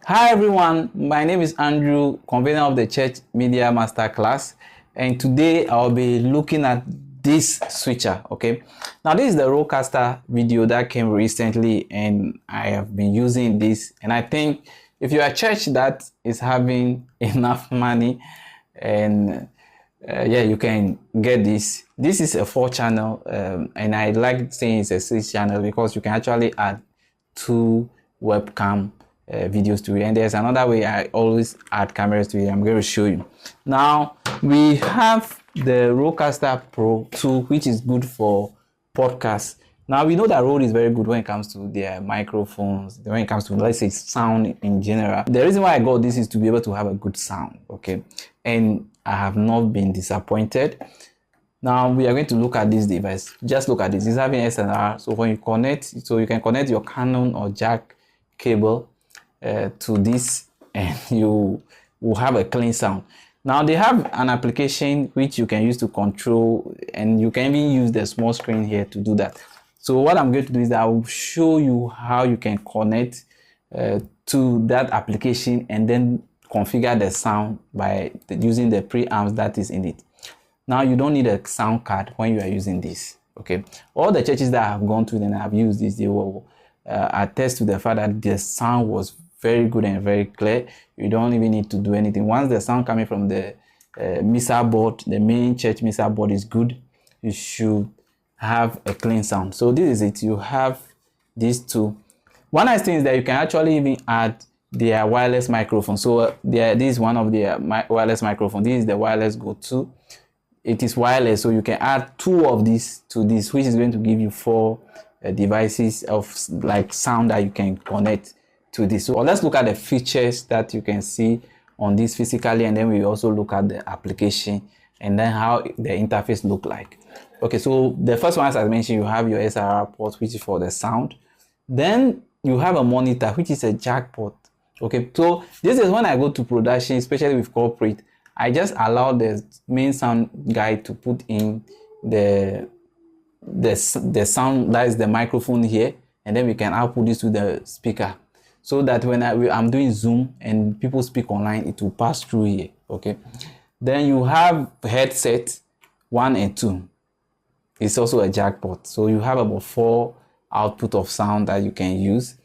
Hi everyone, my name is Andrew, convener of the Church Media Masterclass, and today I'll be looking at this switcher. Okay, now this is the Rødecaster video that came recently, and I have been using this, and I think if you're a church that is having enough money and yeah, you can get this. This is a 4-channel, and I like saying it's a 6-channel because you can actually add 2 webcam videos to it. And there's another way I always add cameras to it. I'm going to show you. Now we have the Rødecaster Pro 2, which is good for podcasts. Now we know that Rode is very good when it comes to their microphones, when it comes to, let's say, sound in general. The reason why I got this is to be able to have a good sound, okay? And I have not been disappointed. Now we are going to look at this device. Just look at this. It's having SLR. So when you connect, so you can connect your Canon or jack cable to this, and you will have a clean sound. Now they have an application which you can use to control, and you can even use the small screen here to do that. So what I'm going to do is that I will show you how you can connect to that application and then configure the sound by using the preamps that is in it. Now you don't need a sound card when you are using this. Okay, all the churches that I have gone to and I have used this, they will attest to the fact that the sound was very good and very clear. You don't even need to do anything. Once the sound coming from the mixer board, the main church mixer board is good, you should have a clean sound. So this is it. You have these two. One nice thing is that you can actually even add their wireless microphone. So this is one of their wireless microphone. This is the wireless go-to. It is wireless, so you can add 2 of these to this, which is going to give you 4 devices of like sound that you can connect to this. So let's look at the features that you can see on this physically, and then we also look at the application and then how the interface look like. Okay, so the first one, as I mentioned, you have your SLR port, which is for the sound. Then you have a monitor, which is a jack port. Okay, so this is when I go to production, especially with corporate, I just allow the main sound guy to put in the sound, that is the microphone here, and then we can output this to the speaker, so that when I'm doing Zoom and people speak online, it will pass through here. Okay, then you have headset 1 and 2. It's also a jack port, so you have about 4 output of sound that you can use.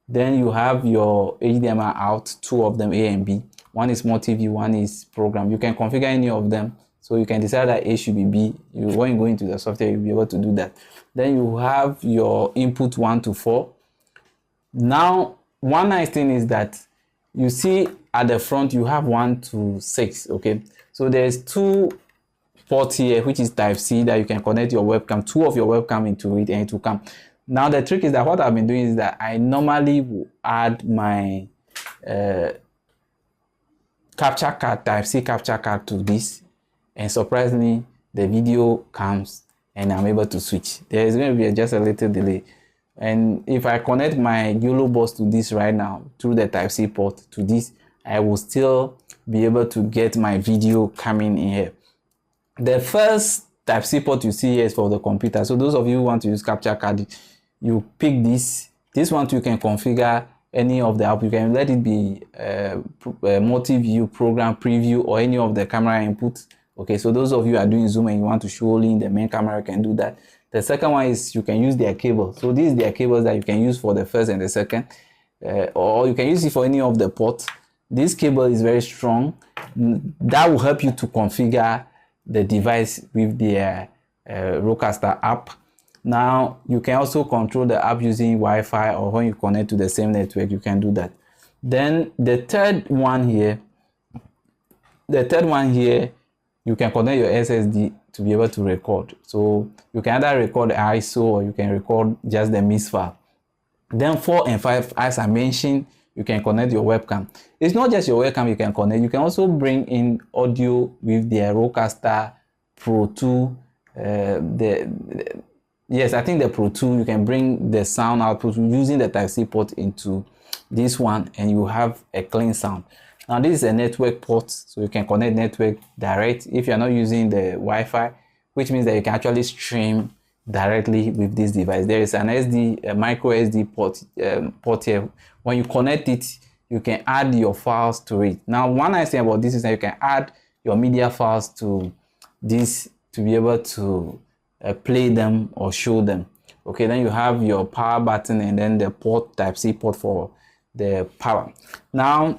Then you have your HDMI out, 2 of them, A and B. One is multi-view, one is program. You can configure any of them, so you can decide that A should be B. When you go into the software, you'll be able to do that. Then you have your input 1 to 4. Now, one nice thing is that you see at the front you have 1 to 6. Okay, so there's 2 ports here, which is type C, that you can connect your webcam, 2 of your webcam into it, and it will come. Now the trick is that what I've been doing is that I normally will add my capture card, type C capture card to this, and surprisingly the video comes and I'm able to switch. There is going to be just a little delay, and if I connect my YOLO bus to this right now through the type C port to this, I will still be able to get my video coming in here. The first type C port you see here is for the computer, so those of you who want to use capture card, you pick this one. You can configure any of the app. You can let it be multi-view, program, preview, or any of the camera input. Okay, so those of you are doing Zoom and you want to show only in the main camera, you can do that. The second one is you can use their cable. So these are their cables that you can use for the first and the second, or you can use it for any of the ports. This cable is very strong. That will help you to configure the device with their Rødecaster app. Now you can also control the app using Wi-Fi, or when you connect to the same network, you can do that. Then the third one here, you can connect your SSD to be able to record. So you can either record ISO or you can record just the MIS file. Then 4 and 5, as I mentioned, you can connect your webcam. It's not just your webcam you can connect. You can also bring in audio with the Rødecaster Pro 2. Yes, I think the Pro 2, you can bring the sound output using the Type-C port into this one, and you have a clean sound. Now this is a network port, so you can connect network direct if you're not using the Wi-Fi, which means that you can actually stream directly with this device. There is an micro SD port here. When you connect it, you can add your files to it. Now, one nice thing about this is that you can add your media files to this to be able to play them or show them. Okay, then you have your power button and then the port, Type-C port for the power. Now,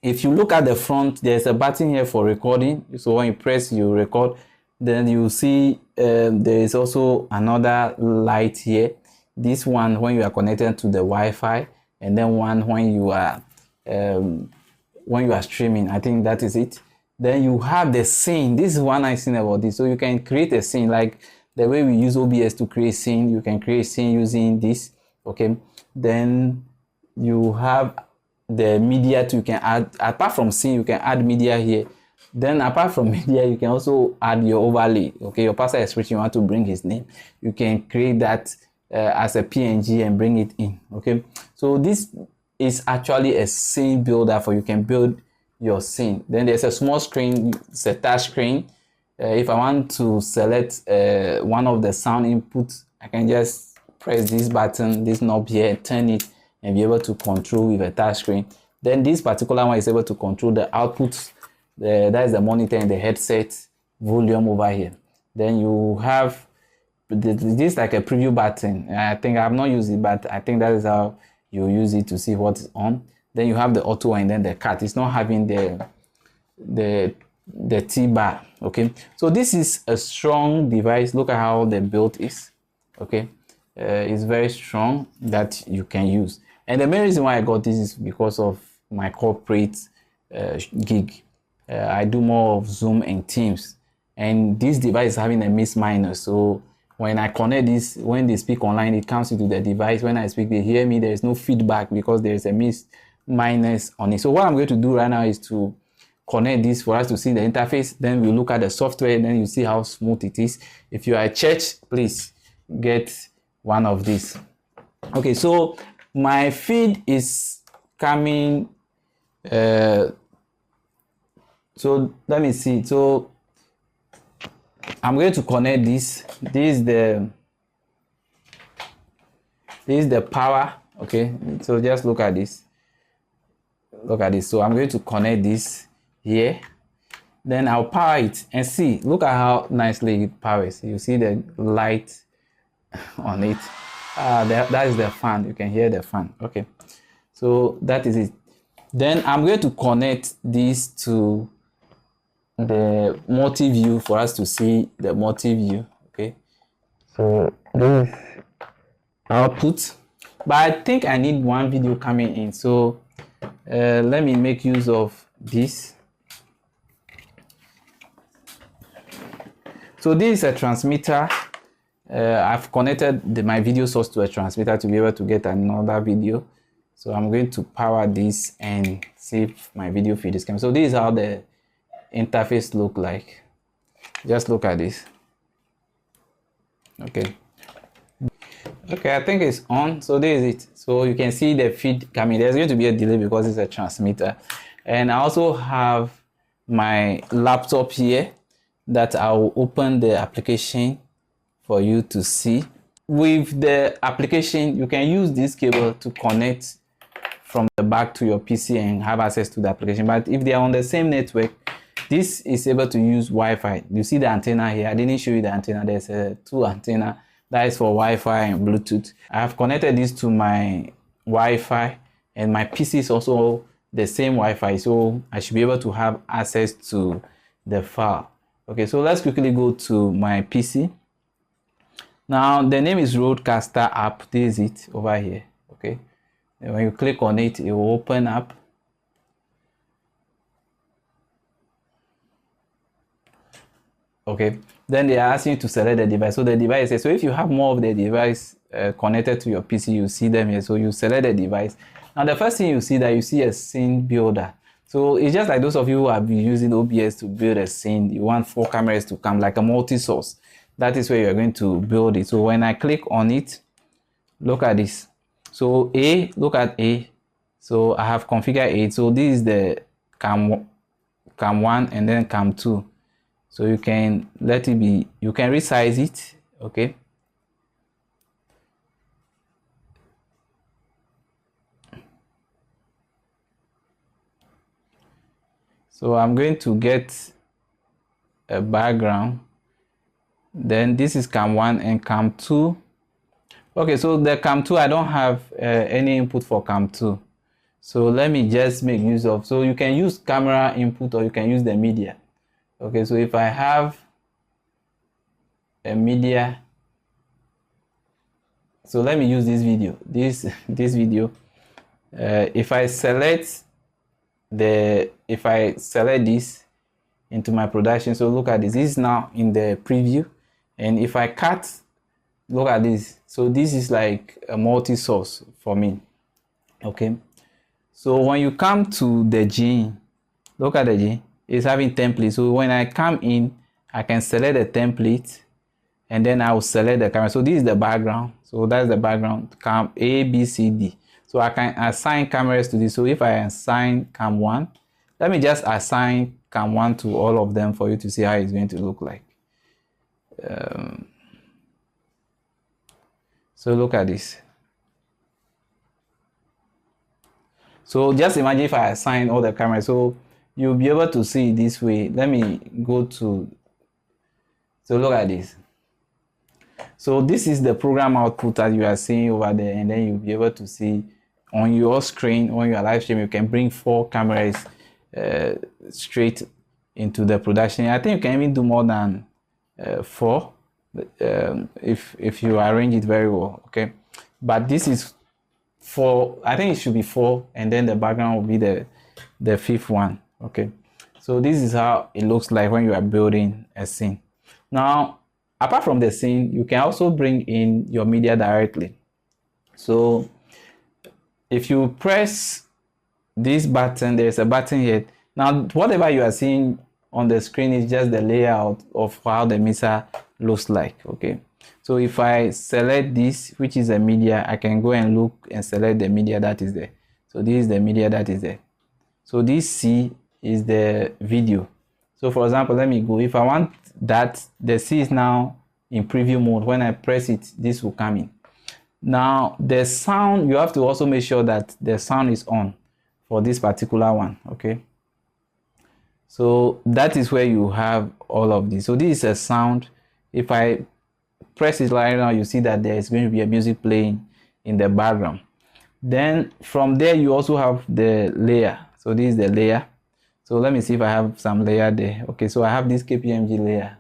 if you look at the front, there's a button here for recording. So when you press, you record. Then you see there is also another light here. This one when you are connected to the Wi-Fi, and then one when you are streaming. I think that is it. Then you have the scene. This is one nice thing about this. So you can create a scene like the way we use OBS to create scene. You can create scene using this. Okay. Then you have the media too. You can add, apart from scene, you can add media here. Then apart from media, you can also add your overlay. Okay, your personal expression, you want to bring his name, you can create that as a PNG and bring it in. Okay, so this is actually a scene builder for you can build your scene. Then there's a small screen, it's a touch screen. If I want to select one of the sound inputs, I can just press this button, this knob here, turn it, and be able to control with a touch screen. Then this particular one is able to control the outputs. That is the monitor and the headset volume over here. Then you have this like a preview button. I think I've not used it, but I think that is how you use it to see what's on. Then you have the auto and then the cut. It's not having the T-bar. Okay, so this is a strong device. Look at how the build is. Okay, it's very strong that you can use. And the main reason why I got this is because of my corporate gig. I do more of Zoom and Teams, and this device is having a miss minus. So when I connect this, when they speak online, it comes into the device. When I speak, they hear me. There is no feedback because there is a miss minus on it. So what I'm going to do right now is to connect this for us to see the interface. Then we look at the software, and then you see how smooth it is. If you are a church, please get one of these. Okay, so my feed is coming. So let me see. So I'm going to connect this. This is the power. Okay, so just look at this. Look at this. So I'm going to connect this here. Then I'll power it and see. Look at how nicely it powers. You see the light on it. That is the fan. You can hear the fan. Okay, so that is it. Then I'm going to connect this to the multi-view for us to see the multi-view. Okay, so this is output, but I think I need one video coming in, so let me make use of this. So this is a transmitter. I've connected my video source to a transmitter to be able to get another video. So I'm going to power this and see if my video feed is coming. So this is how the interface look like. Just look at this. Okay, I think it's on. So this is it. So you can see the feed coming. There's going to be a delay because it's a transmitter. And I also have my laptop here that I will open the application for you to see. With the application, you can use this cable to connect from the back to your PC and have access to the application. But if they are on the same network, this is able to use Wi-Fi. You see the antenna here. I didn't show you the antenna. There's two antenna that is for Wi-Fi and Bluetooth. I have connected this to my Wi-Fi, and my PC is also the same Wi-Fi, so I should be able to have access to the file. Okay, so let's quickly go to my PC. Now the name is Rødecaster app. This is it over here. Okay, and when you click on it, it will open up. Okay, then they are asking you to select the device. So the device is, so if you have more of the device connected to your PC, you see them here. So you select the device. Now the first thing you see that you see a scene builder. So it's just like those of you who have been using OBS to build a scene. You want 4 cameras to come like a multi-source. That is where you're going to build it. So when I click on it, look at this. So look at A. So I have configured A. So this is the cam 1 and then cam 2. So you can let it be, you can resize it. Okay. So I'm going to get a background. Then this is cam 1 and cam 2. Okay, so the cam 2, I don't have any input for cam 2. So let me just make use of, so you can use camera input or you can use the media. Okay, so if I have a media, so let me use this video, this video. If I select this into my production, so look at this, this is now in the preview, and if I cut, look at this, so this is like a multi-source for me. Okay, so when you come to the gene, look at the gene, it's having template. So when I come in, I can select the template and then I will select the camera. So this is the background, so that's the background, cam A, B, C, D. So I can assign cameras to this. So if I assign cam 1, let me just assign cam 1 to all of them for you to see how it's going to look like. So look at this. So just imagine if I assign all the cameras, so you'll be able to see it this way. Let me go to, so look at this. So this is the program output that you are seeing over there, and then you'll be able to see on your screen, on your live stream, you can bring 4 cameras straight into the production. I think you can even do more than 4 if you arrange it very well. Okay, but this is 4. I think it should be 4, and then the background will be the 5th one. Okay, so this is how it looks like when you are building a scene. Now, apart from the scene, you can also bring in your media directly. So if you press this button, there's a button here. Now, whatever you are seeing on the screen is just the layout of how the mixer looks like. Okay, so if I select this, which is a media, I can go and look and select the media that is there. So this is the media that is there. So this C is the video. So for example, let me go, if I want that, the C is now in preview mode. When I press it, this will come in. Now the sound, you have to also make sure that the sound is on for this particular one. Okay, so that is where you have all of this. So this is a sound. If I press it right now, you see that there is going to be a music playing in the background. Then from there you also have the layer. So this is the layer. So let me see if I have some layer there. Okay, so I have this KPMG layer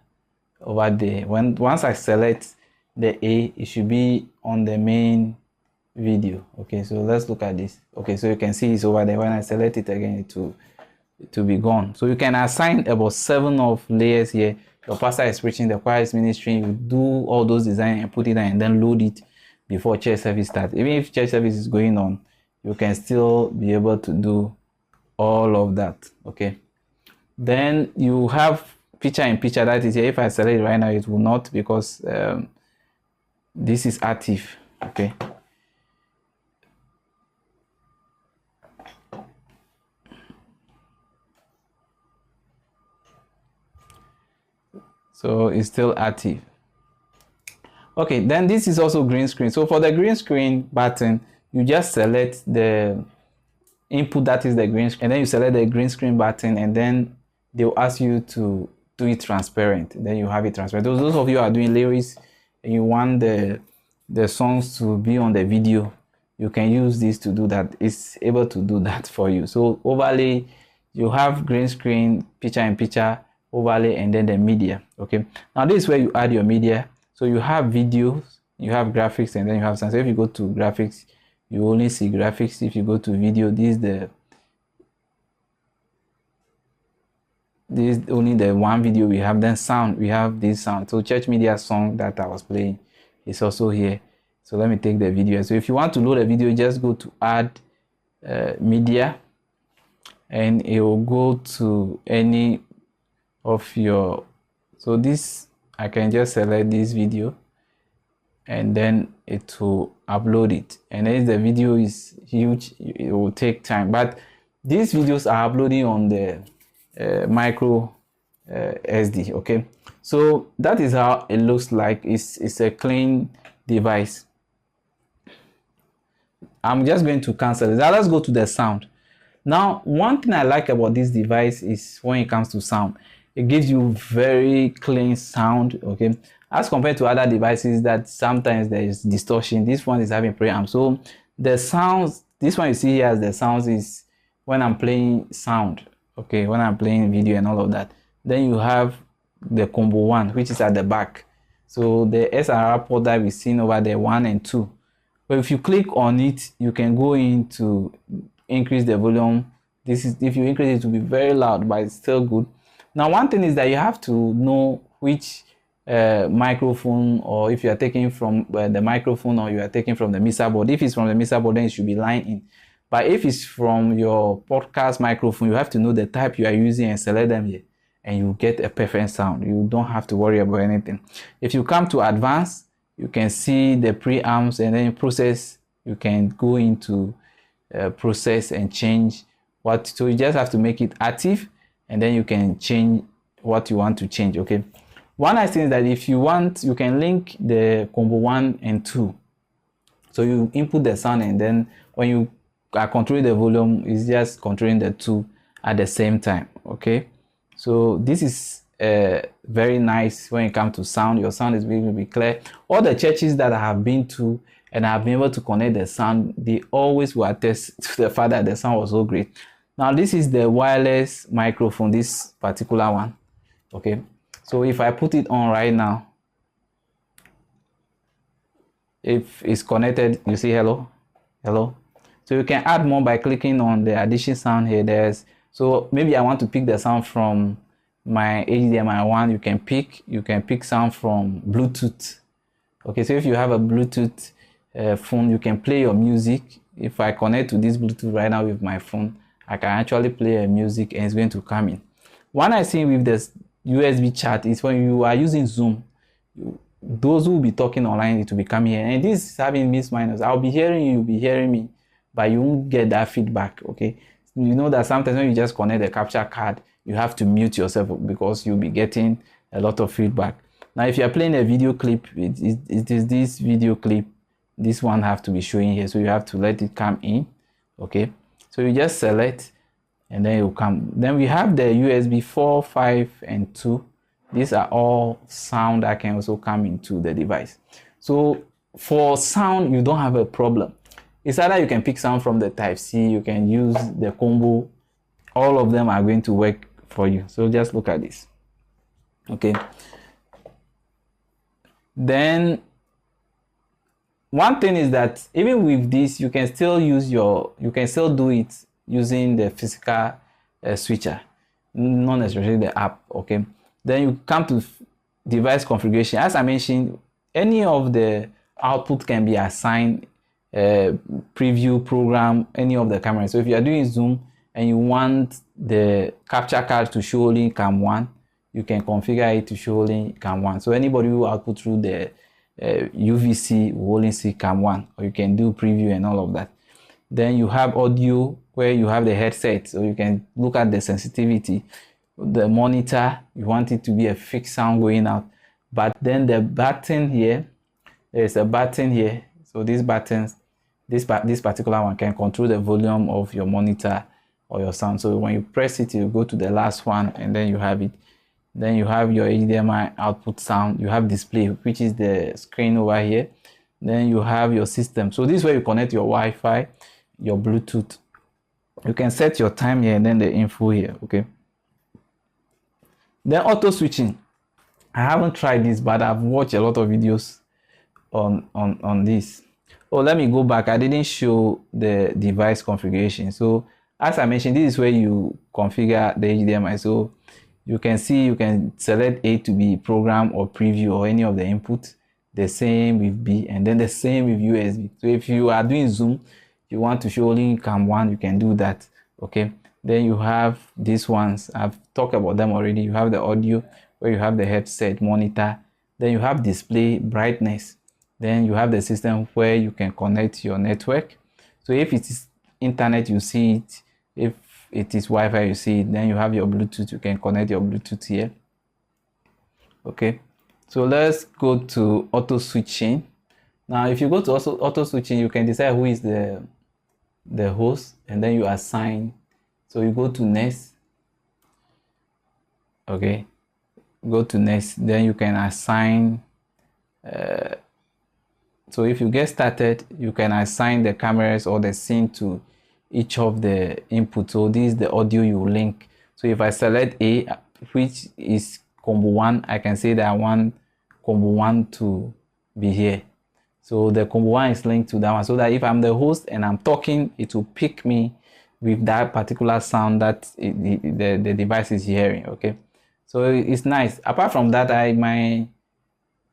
over there. Once I select the A, it should be on the main video. Okay, so let's look at this. Okay, so you can see it's over there. When I select it again, it will be gone. So you can assign about 7 of layers here. Your pastor is preaching, the choir is ministering. You do all those design and put it in and then load it before church service starts. Even if church service is going on, you can still be able to do all of that. Okay, then you have picture in picture, that is here. If I select it right now, it will not, because this is active. Okay, so it's still active. Okay, then this is also green screen. So for the green screen button, you just select the input, that is the green screen, and then you select the green screen button, and then they will ask you to do it transparent. Then you have it transparent. Those of you who are doing lyrics and you want the songs to be on the video, you can use this to do that. It's able to do that for you. So overlay, you have green screen, picture in picture, overlay, and then the media. Okay, now this is where you add your media. So you have videos, you have graphics, and then you have sound. So if you go to graphics, you only see graphics. If you go to video, this is only the one video we have. Then sound, we have this sound. So church media song that I was playing is also here. So let me take the video. So if you want to load a video, just go to add media, and it will go to any of your, so this, I can just select this video and then it will upload it. And as the video is huge, it will take time, but these videos are uploading on the micro SD. Okay, so that is how it looks like. It's a clean device. I'm just going to cancel it. Now let's go to the sound. Now, one thing I like about this device is when it comes to sound, it gives you very clean sound, okay, as compared to other devices that sometimes there is distortion. This one is having preamp, so the sounds, this one you see here as the sounds is when I'm playing sound, okay, when I'm playing video and all of that. Then you have the combo 1, which is at the back. So the SRR port that we've seen over there, 1 and 2. But if you click on it, you can go in to increase the volume. This is, if you increase it, to be very loud, but it's still good. Now, one thing is that you have to know which microphone, or if you are taking from the microphone or you are taking from the mixer board. If it's from the mixer board, then it should be line in. But if it's from your podcast microphone, you have to know the type you are using and select them here, and you get a perfect sound. You don't have to worry about anything. If you come to advanced, you can see the preamps, and then process, you can go into process and change what, so you just have to make it active, and then you can change what you want to change, okay. One nice thing is that if you want, you can link the combo 1 and 2. So you input the sound, and then when you are controlling the volume, it's just controlling the 2 at the same time, okay. So this is very nice when it comes to sound. Your sound is going to be clear. All the churches that I have been to and I have been able to connect the sound, they always will attest to the fact that the sound was so great. Now this is the wireless microphone, this particular one, okay. So if I put it on right now, if it's connected, you see hello, hello. So you can add more by clicking on the addition sound here. So maybe I want to pick the sound from my HDMI 1. You can pick sound from Bluetooth, okay. So if you have a Bluetooth phone, you can play your music. If I connect to this Bluetooth right now with my phone, I can actually play a music and it's going to come in. One I see with this USB chat is when you are using Zoom, those who will be talking online, it will be coming here, and this is having miss minus. I'll be hearing you, you'll be hearing me, but you won't get that feedback, okay. You know that sometimes when you just connect the capture card, you have to mute yourself because you'll be getting a lot of feedback. Now if you are playing a video clip, it is this video clip, this one have to be showing here, so you have to let it come in, okay. So you just select, and then it will come. Then we have the USB 4, 5 and 2. These are all sound that can also come into the device. So for sound, you don't have a problem. It's either you can pick sound from the Type-C, you can use the combo. All of them are going to work for you. So just look at this, okay. Then one thing is that even with this, you can still use you can still do it using the physical switcher, not necessarily the app, okay. Then you come to device configuration. As I mentioned, any of the output can be assigned preview program, any of the cameras. So if you are doing zoom and you want the capture card to show only cam 1, you can configure it to show only cam 1. So anybody who output through the UVC will only see cam 1, or you can do preview and all of that. Then you have audio, where you have the headset, so you can look at the sensitivity. The monitor, you want it to be a fixed sound going out, but then the button here, there's a button here. So these buttons, this particular one can control the volume of your monitor or your sound. So when you press it, you go to the last one, and then you have it. Then you have your HDMI output sound. You have display, which is the screen over here. Then you have your system. So this is where you connect your Wi-Fi, your Bluetooth. You can set your time here, and then the info here, okay. Then auto switching. I haven't tried this, but I've watched a lot of videos on this. Oh, let me go back. I didn't show the device configuration. So as I mentioned, this is where you configure the HDMI. So you can see, you can select A to B, program or preview, or any of the input. The same with B, and then the same with USB. So if you are doing zoom, you want to show only cam 1, you can do that, okay. Then you have these ones, I've talked about them already. You have the audio, where you have the headset, monitor. Then you have display, brightness. Then you have the system where you can connect your network. So if it is internet, you see it. If it is Wi-Fi, you see it. Then you have your Bluetooth, you can connect your Bluetooth here, okay. So let's go to auto switching. Now if you go to auto switching, you can decide who is the host, and then you assign So you go to next. Okay, go to next, then you can assign so if you get started, you can assign the cameras or the scene to each of the inputs. So this is the audio you link. So if I select A, which is combo 1, I can say that I want combo 1 to be here. So the combo 1 is linked to that one, so that if I'm the host and I'm talking, it will pick me with that particular sound that the device is hearing. Okay, so it's nice. Apart from that, my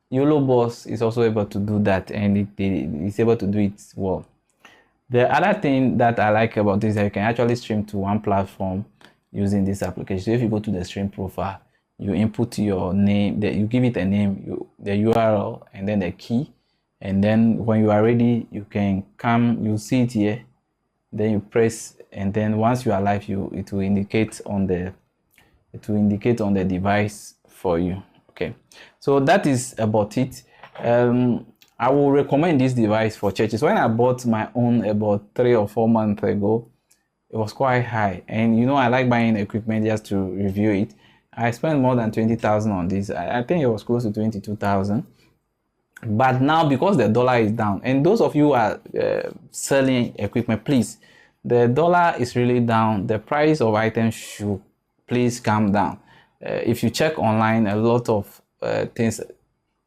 YOLO boss is also able to do that, and it's able to do it well. The other thing that I like about this is that you can actually stream to one platform using this application. So if you go to the stream profile, you input your name, you give it a name, the URL, and then the key, and then when you are ready, you can come, you see it here, then you press, and then once you are live, it will indicate on the device for you. Okay, so that is about it. I will recommend this device for churches. When I bought my own about 3 or 4 months ago, it was quite high, and you know, I like buying equipment just to review it. I spent more than 20,000 on this. I think it was close to 22,000. But now, because the dollar is down, and those of you who are selling equipment, please, the dollar is really down. The price of items should please come down. If you check online, a lot of things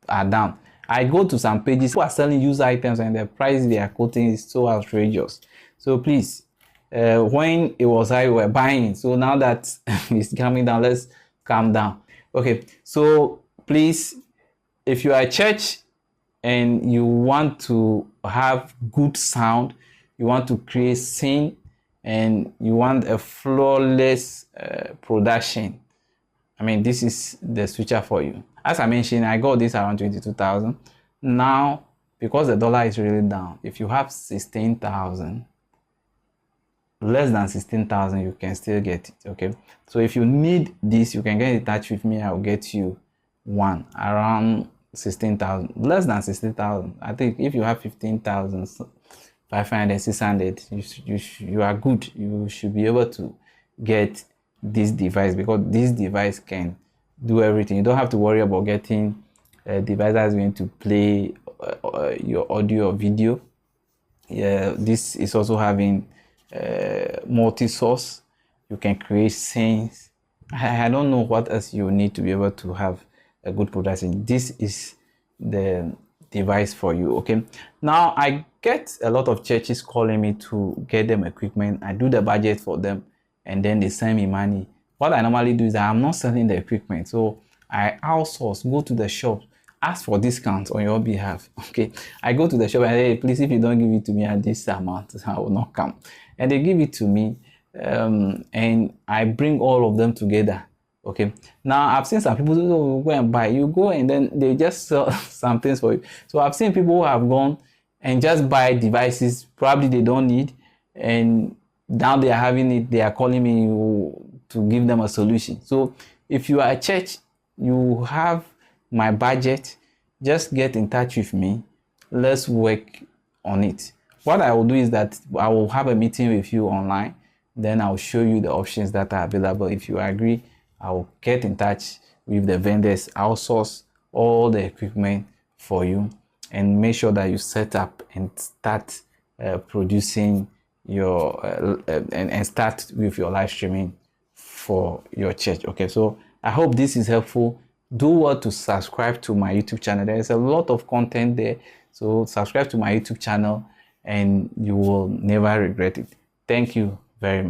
are down. I go to some pages who are selling used items, and the price they are quoting is so outrageous. So please, when it was high, we were buying. So now that it's coming down, let's calm down. Okay, so please, if you are a church and you want to have good sound, you want to create scene, and you want a flawless production, I mean, this is the switcher for you. As I mentioned, I got this around 22,000. Now, because the dollar is really down, if you have 16,000, less than 16,000, you can still get it. Okay, so if you need this, you can get in touch with me. I'll get you one around 16,000, less than 16,000. I think if you have 15,500, 600, you are good. You should be able to get this device, because this device can do everything. You don't have to worry about getting a device that's going to play your audio or video. Yeah, this is also having multi-source. You can create scenes. I don't know what else you need to be able to have a good production. This is the device for you. Okay, now I get a lot of churches calling me to get them equipment. I do the budget for them, and then they send me money. What I normally do is that I'm not selling the equipment, so I outsource, go to the shop, ask for discounts on your behalf. Okay, I go to the shop and say, hey, please, if you don't give it to me at this amount, I will not come. And they give it to me, and I bring all of them together. Okay, now I've seen some people who go and buy. You go and then they just sell some things for you. So I've seen people who have gone and just buy devices probably they don't need, and now they are having it. They are calling me to give them a solution. So if you are a church, you have my budget, just get in touch with me. Let's work on it. What I will do is that I will have a meeting with you online. Then I'll show you the options that are available. If you agree, I'll get in touch with the vendors, outsource all the equipment for you, and make sure that you set up and start producing your and start with your live streaming for your church. Okay, so I hope this is helpful. Do well to subscribe to my YouTube channel. There's a lot of content there, so subscribe to my YouTube channel and you will never regret it. Thank you very much.